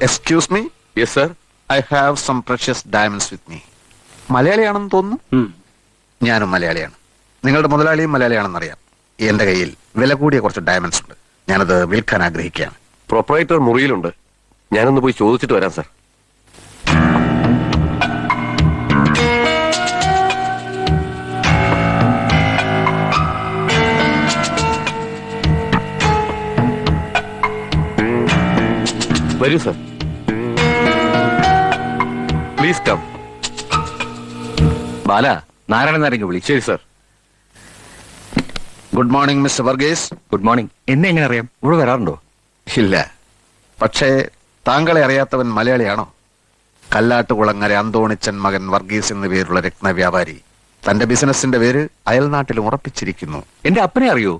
Excuse me. Yes sir. I have some precious diamonds with me. മലയാളിയാണെന്ന് തോന്നുന്നു. ഞാനും മലയാളിയാണ്. നിങ്ങളുടെ മുതലാളിയും മലയാളിയാണെന്നറിയാം. എന്റെ കയ്യിൽ വില കൂടിയ കുറച്ച് ഡയമണ്ട്സ് ഉണ്ട്. ഞാനത് വിൽക്കാൻ ആഗ്രഹിക്കുകയാണ്. പ്രൊപ്പറേറ്റർ മുറിയിലുണ്ട്. ഞാനൊന്ന് പോയി ചോദിച്ചിട്ട് വരാം സർ. വരൂ sir. Please come. Bala, Narayanan നാരങ്ങ വിളി. ശരി sir. Good morning mister Varghese. Good morning. എന്നെ എങ്ങനെ അറിയാം? ഇവിടെ വരാറുണ്ടോ? ഇല്ല, പക്ഷേ താങ്കളെ അറിയാത്തവൻ മലയാളിയാണോ? കല്ലാട്ടുകുളങ്ങര അന്തോണിച്ചൻ മകൻ വർഗീസ് എന്നു പേരുള്ള രത്നവ്യാപാരി തന്റെ ബിസിനസിന്റെ പേര് അയൽനാട്ടിലും ഉറപ്പിച്ചിരിക്കുന്നു. എന്റെ അപ്പനെ അറിയോ?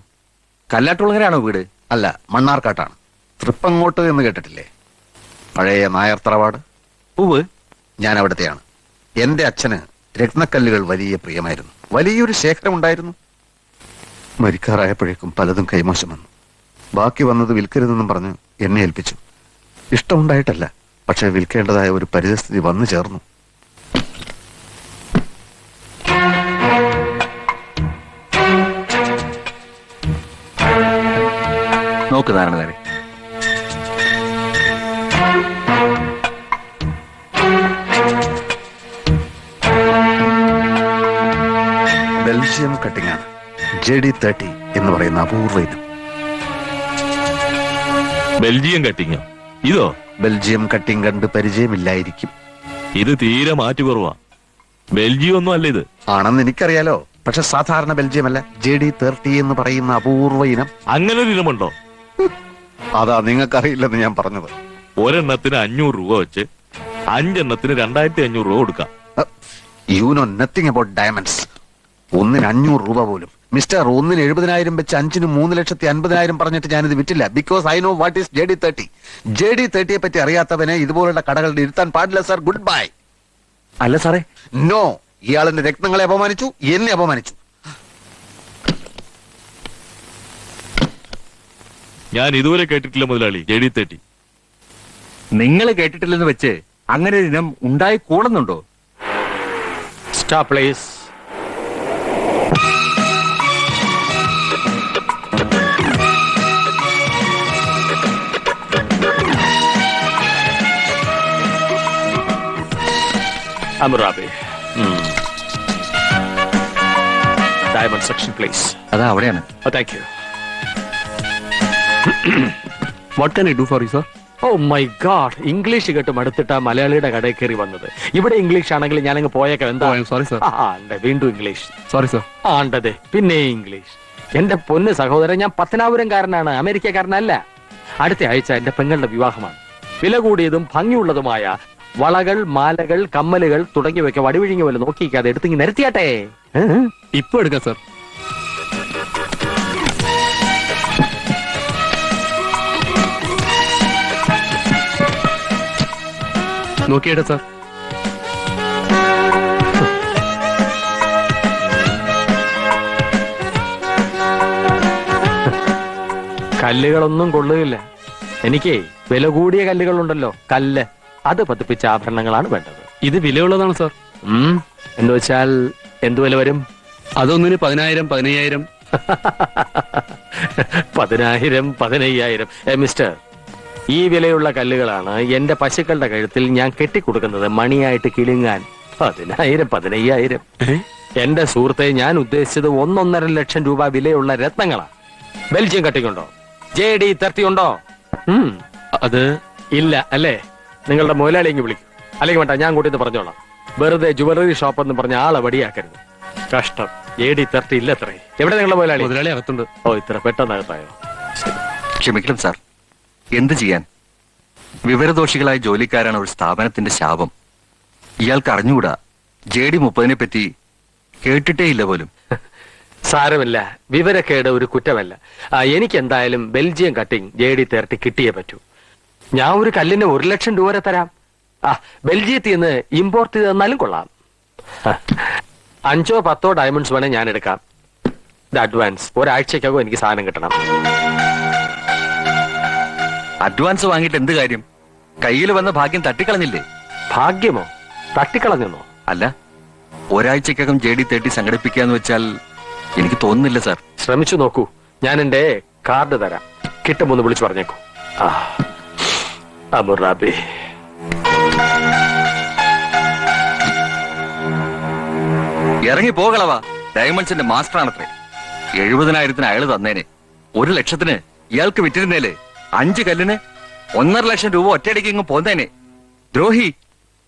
കല്ലാട്ടുളങ്ങരാണോ വീട്? അല്ല, മണ്ണാർക്കാട്ടാണ്. തൃപ്പങ്ങോട്ട് എന്ന് കേട്ടിട്ടില്ലേ? പഴയ നായർ തറവാട്. പൂവ്. ഞാൻ അവിടത്തെയാണ്. എന്റെ അച്ഛന് രത്നക്കല്ലുകൾ വലിയ പ്രിയമായിരുന്നു. വലിയൊരു ശേഖരം ഉണ്ടായിരുന്നു. മരിക്കാറായപ്പോഴേക്കും പലതും കൈമോശം വന്നു. ബാക്കി വന്നത് വിൽക്കരുതെന്നും പറഞ്ഞ് എന്നെ ഏൽപ്പിച്ചു. ഇഷ്ടമുണ്ടായിട്ടല്ല, പക്ഷെ വിൽക്കേണ്ടതായ ഒരു പരിസ്ഥിതി വന്നു ചേർന്നു. നോക്ക് നാരായണ, ബെൽജിയം കട്ടിംഗ് ആണ്. JD30 എന്ന് പറയുന്ന അപൂർവ ഇനം. ബെൽജിയം കട്ടിങ്ങോ? ഇതോ? ബെൽജിയം കട്ടിംഗ് കണ്ട് പരിചയമില്ലായിരിക്കും. ഇത് തീരെ മാറ്റു കുറവാ. ബെൽജിയം ഒന്നും അല്ല ഇത്. ആണെന്ന് എനിക്കറിയാലോ, പക്ഷെ സാധാരണ ബെൽജിയം അല്ല. JD30 എന്ന് പറയുന്ന അപൂർവ ഇനം. അങ്ങനെ ഒരു ഇനമുണ്ടോ? അതാ നിങ്ങൾക്കറിയില്ലെന്ന് ഞാൻ പറഞ്ഞത്. ഒരെണ്ണത്തിന് 500 രൂപ വെച്ച് 5 എണ്ണത്തിന് 2500 രൂപ കൊടുക്കാം. You know nothing about diamonds. ഒന്നിന് 500 രൂപ പോലും. മിസ്റ്റർ, ഒന്നിന് 70,000 വെച്ച് 5-ന് 3,50,000 പറഞ്ഞിട്ട് ഞാനിത് വിറ്റില്ല. Because I know what is JD30. JD30യെ പറ്റി അറിയാത്തവനെ ഇതുപോലുള്ള കടകളിൽ ഇരുത്താൻ പാടില്ല സാർ. Good bye. അല്ല സാറേ, നോ. ഇയാളിന്റെ രത്നങ്ങളെ അപമാനിച്ചു, എന്നെ അപമാനിച്ചു. ഞാൻ ഇതുവരെ കേട്ടിട്ടില്ല മുതലാളി JD30. നിങ്ങൾ കേട്ടിട്ടില്ലെന്ന് വെച്ച് അങ്ങനെ ഒരു ഇനം ഉണ്ടായി കൂടുന്നുണ്ടോ? Stop please. Amurabi. Diamond section, please. അതാ അവിടെയാണ്. Oh, thank you. What can I do for you, sir? Oh my God. English കേട്ട് മടുത്തിട്ടാ മലയാളിയുടെ കടയിൽ കയറി വന്നത്. ഇവിടെ ഇംഗ്ലീഷ് ആണെങ്കിൽ ഞാനങ്ങ് പോയേക്കാം. എന്താ? Sorry sir. വീണ്ടും ഇംഗ്ലീഷ്. Sorry sir. ആണ്ടതെ പിന്നെ ഇംഗ്ലീഷ്. എന്റെ പൊന്ന് സഹോദരൻ, ഞാൻ പത്തനാപുരംകാരനാണ്, അമേരിക്കക്കാരനല്ല. അടുത്ത ആഴ്ച എന്റെ പെങ്ങളുടെ വിവാഹമാണ്. വില കൂടിയതും ഭംഗിയുള്ളതുമായ വളകൾ, മാലകൾ, കമ്മലുകൾ തുടങ്ങിയവയ്ക്ക് വടിവിഴിഞ്ഞ പോലെ നോക്കിക്കാതെ എടുത്തിങ്ങി നിരത്തിയാട്ടെ. ഇപ്പൊ എടുക്കാം സർ. നോക്കിയേട്ടെ സർ. കല്ലുകളൊന്നും കൊള്ളുകയില്ല. എനിക്ക് വില കൂടിയ കല്ലുകളുണ്ടല്ലോ, കല്ല്, അത് പതിപ്പിച്ച ആഭരണങ്ങളാണ് വേണ്ടത്. ഇത് വിലയുള്ളതാണ് സർ. എന്ന് വെച്ചാൽ എന്തു വില വരും? അതൊന്നിന് 10,000, 15,000. 10,000, 15,000. മിസ്റ്റർ, ഈ വിലയുള്ള കല്ലുകളാണ് എന്റെ പശുക്കളുടെ കഴുത്തിൽ ഞാൻ കെട്ടിക്കൊടുക്കുന്നത് മണിയായിട്ട് കിളുങ്ങാൻ. 10,000, 15,000. എന്റെ സുഹൃത്തെ, ഞാൻ ഉദ്ദേശിച്ചത് 1.5 ലക്ഷം രൂപ വിലയുള്ള രത്നങ്ങളാണ്. ബെൽജിയം കട്ടിങ്ങുണ്ടോ? JD30 ഉണ്ടോ? അത് ഇല്ല അല്ലേ? നിങ്ങളുടെ മുതലാളിയെങ്കിൽ വിളിക്കും. അല്ലെങ്കിൽ വേണ്ട, ഞാൻ കൂട്ടിന്ന് പറഞ്ഞോളാം. വെറുതെ ജുവലറി ഷോപ്പ് എന്ന് പറഞ്ഞ ആളെ വടിയാക്കരുത്. കഷ്ടം. JD30 ഇല്ല. അത്രേ. എവിടെ നിങ്ങളുടെ മുതലാളി? മുതലാളി അകത്തുണ്ട്. ഓ, ഇത്ര പെട്ടെന്ന് അകത്തായോ? ക്ഷമിക്കണം സാർ. എന്ത് ചെയ്യാൻ? വിവരദോഷികളായ ജോലിക്കാരാണ് ഒരു സ്ഥാപനത്തിന്റെ ശാപം. ഇയാൾക്ക് അറിഞ്ഞുകൂടാ. JD30 പറ്റി കേട്ടിട്ടേ ഇല്ല പോലും. സാരമില്ല, വിവരക്കേട് ഒരു കുറ്റമല്ല. എനിക്ക് എന്തായാലും ബെൽജിയം കട്ടിംഗ് JD30 കിട്ടിയേ പറ്റൂ. ഞാൻ ഒരു കല്ലിന് 1 ലക്ഷം രൂപ വരെ തരാം. ബെൽജിയത്തിൽ നിന്ന് ഇമ്പോർട്ട് ചെയ്ത് തന്നാലും കൊള്ളാം. 5 or 10 ഡയമണ്ട്സ് വേണേ ഞാൻ എടുക്കാം. അഡ്വാൻസ്. ഒരാഴ്ചക്കകം എനിക്ക് സാധനം കിട്ടണം. അഡ്വാൻസ് വാങ്ങിയിട്ട് എന്ത് കാര്യം? കയ്യിൽ വന്ന ഭാഗ്യം തട്ടിക്കളഞ്ഞില്ലേ? ഭാഗ്യമോ? തട്ടിക്കളഞ്ഞെന്നോ? അല്ല, ഒരാഴ്ചക്കകം JD30 സംഘടിപ്പിക്കാന്ന് വെച്ചാൽ എനിക്ക് തോന്നുന്നില്ല സാർ. ശ്രമിച്ചു നോക്കൂ. ഞാൻ എന്റെ കാർഡ് തരാം. കിട്ടുമൊന്ന് വിളിച്ചു പറഞ്ഞേക്കൂ. അബുറാബി. ഇറങ്ങി പോകളവാ. ഡയമണ്ട്സിന്റെ മാസ്റ്റർ ആണത്രേ. 70,000 അയാള് തന്നേനെ. 1 ലക്ഷത്തിന് ഇയാൾക്ക് വിറ്റിരുന്നേല് 5 കല്ലിന് 1.5 ലക്ഷം രൂപ ഒറ്റയടിക്ക് ഇങ്ങ് പോന്നേനെ. ദ്രോഹി,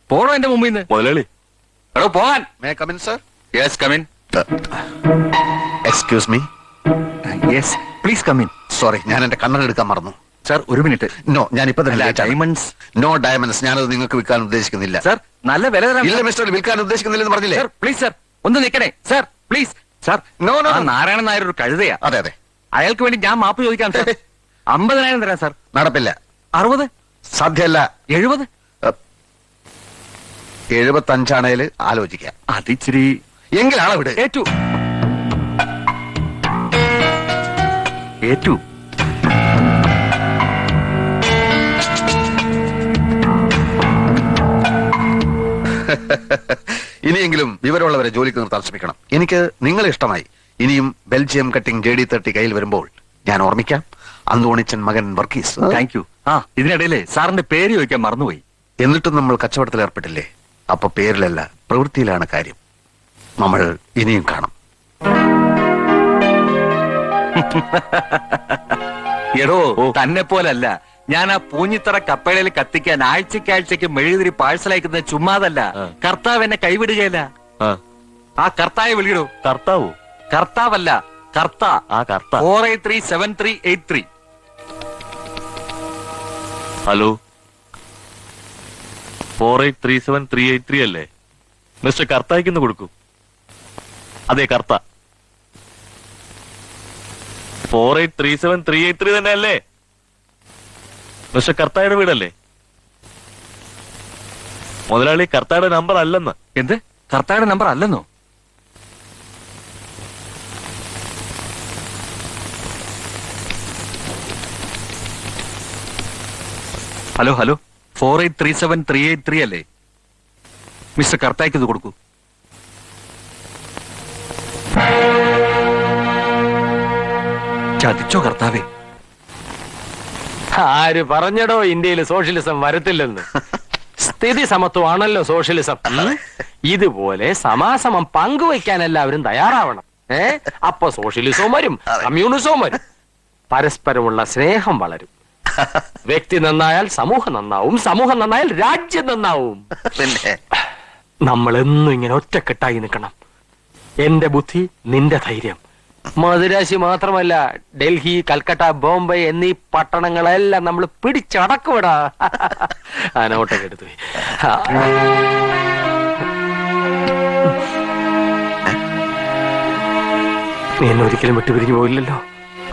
പോണോ എന്റെ മുമ്പിൽ നിന്ന്? മുതലാളി, എടോ പോകാൻ. May come in sir? Yes come in. Excuse me. Yes please come in. Sorry, ഞാൻ എന്റെ കണ്ണട എടുക്കാൻ മറന്നു. Sir 1 minute. നോ, ഞാൻ ഇപ്പൊ തന്നെ late ആണ്. ഡയമണ്ട്സ്. നോ ഡയമണ്ട്സ്, ഞാനത് നിങ്ങൾക്ക് വിൽക്കാൻ ഉദ്ദേശിക്കുന്നില്ല. സാർ നല്ല വില തരാം. ഇല്ല മിസ്റ്റർ, വിൽക്കാൻ ഉദ്ദേശിക്കുന്നില്ലെന്ന് പറഞ്ഞില്ലേ? സാർ പ്ലീസ് സാർ ഒന്ന് നിൽക്കണേ sir please. Sir No, no, ആ no. നാരായണൻ നായർ ഒരു കഴുതയാ. അതെ അതെ, അയാൾക്ക് വേണ്ടി ഞാൻ മാപ്പ് ചോദിക്കാം സാർ. 50,000 തരാം സാർ. നടപ്പില്ല, 60, സാധ്യമല്ല. 70. 75 ആലോചിക്കാം. അതിച്ചിരി എങ്കിൽ ആളെ വിട്. ഏറ്റു ഏറ്റു. ഇനിയെങ്കിലും വിവരമുള്ളവരെ ജോലിക്ക് നിർത്താൻ ശ്രമിക്കണം. എനിക്ക് നിങ്ങളെ ഇഷ്ടമായി. ഇനിയും ബെൽജിയം കട്ടിംഗ് JD30 കയ്യിൽ വരുമ്പോൾ ഞാൻ ഓർമ്മിക്കാം. അന്തോണിച്ചൻ മകൻ വർഗീസ്. Thank you. ഇതിനിടയിലെ സാറിന്റെ പേര് ചോദിക്കാൻ മറന്നുപോയി. എന്നിട്ടും നമ്മൾ കച്ചവടത്തിൽ ഏർപ്പെട്ടില്ലേ? അപ്പൊ പേരിലല്ല, പ്രവൃത്തിയിലാണ് കാര്യം. നമ്മൾ ഇനിയും കാണും. എടോ, തന്നെ പോലല്ല. ഞാൻ ആ പൂഞ്ഞിത്തറ കപ്പേളയിൽ കത്തിക്കാൻ ആഴ്ചയ്ക്ക് മെഴുകുതിരി പാഴ്സൽ അയക്കുന്ന ചുമ്മാതല്ല. കർത്താവ് എന്നെ കൈവിടുകയല്ല. ആ കർത്താവെ വിളിയിടൂ. കർത്താവോ? കർത്താവല്ല, കർത്ത. ആ കർത്ത. 483738 ഹലോ, 4837 അല്ലേ? മിസ്റ്റർ കർത്തായിക്കൊന്ന് കൊടുക്കൂ. അതെ, കർത്ത. 4837 തന്നെ അല്ലേ? മിസ്റ്റർ കർത്തായുടെ വീടല്ലേ? മുതലാളി, കർത്തായുടെ നമ്പർ അല്ലെന്ന്. എന്ത്? കർത്തായുടെ നമ്പർ അല്ലെന്നോ? ഹലോ ഹലോ, 4837 അല്ലേ? മിസ്റ്റർ കർത്തായ്ക്ക് ഇത് കൊടുക്കൂ. ചതിച്ചോ കർത്താവേ? ആര് പറഞ്ഞടോ ഇന്ത്യയിൽ സോഷ്യലിസം വരത്തില്ലെന്ന്? സ്ഥിതി സമത്വമാണല്ലോ സോഷ്യലിസം. ഇതുപോലെ സമാസമം പങ്കുവയ്ക്കാൻ എല്ലാവരും തയ്യാറാവണം. അപ്പൊ സോഷ്യലിസവും വരും, കമ്മ്യൂണിസവും വരും. പരസ്പരമുള്ള സ്നേഹം വളരും. വ്യക്തി നന്നായാൽ സമൂഹം നന്നാവും, സമൂഹം നന്നായാൽ രാജ്യം നന്നാവും. പിന്നെ നമ്മൾ എന്നും ഇങ്ങനെ ഒറ്റക്കെട്ടായി നിൽക്കണം. എന്റെ ബുദ്ധി, നിന്റെ ധൈര്യം. മദുരാശി മാത്രമല്ല, ഡൽഹി, കൽക്കട്ട, ബോംബെ എന്നീ പട്ടണങ്ങളെല്ലാം നമ്മൾ പിടിച്ചടക്കുവിടാ. ആ നോട്ടൊക്കെ എടുത്തു. നീ എന്നെ ഒരിക്കലും വിട്ടുപിരിഞ്ഞു പോയില്ലല്ലോ.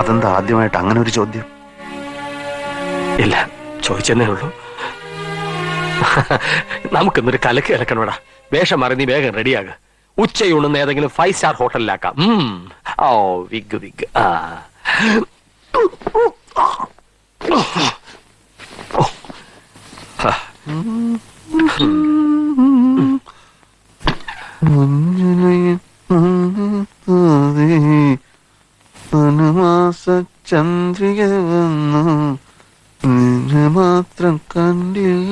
അതെന്താ ആദ്യമായിട്ട് അങ്ങനെ ഒരു ചോദ്യം? ഇല്ല, ചോദിച്ചെന്നേ ഉള്ളൂ. നമുക്കിന്നൊരു കലക്ക് കലക്കണോടാ. വേഷം മാറി നീ വേഗം റെഡിയാക. ഉച്ചയൂണെന്ന് ഏതെങ്കിലും 5 സ്റ്റാർ ഹോട്ടലിലാക്കാം. ഓ വിഗ് വിഗ്. ചന്ദ്രിക വന്നു മാത്രം കണ്ടില്ല.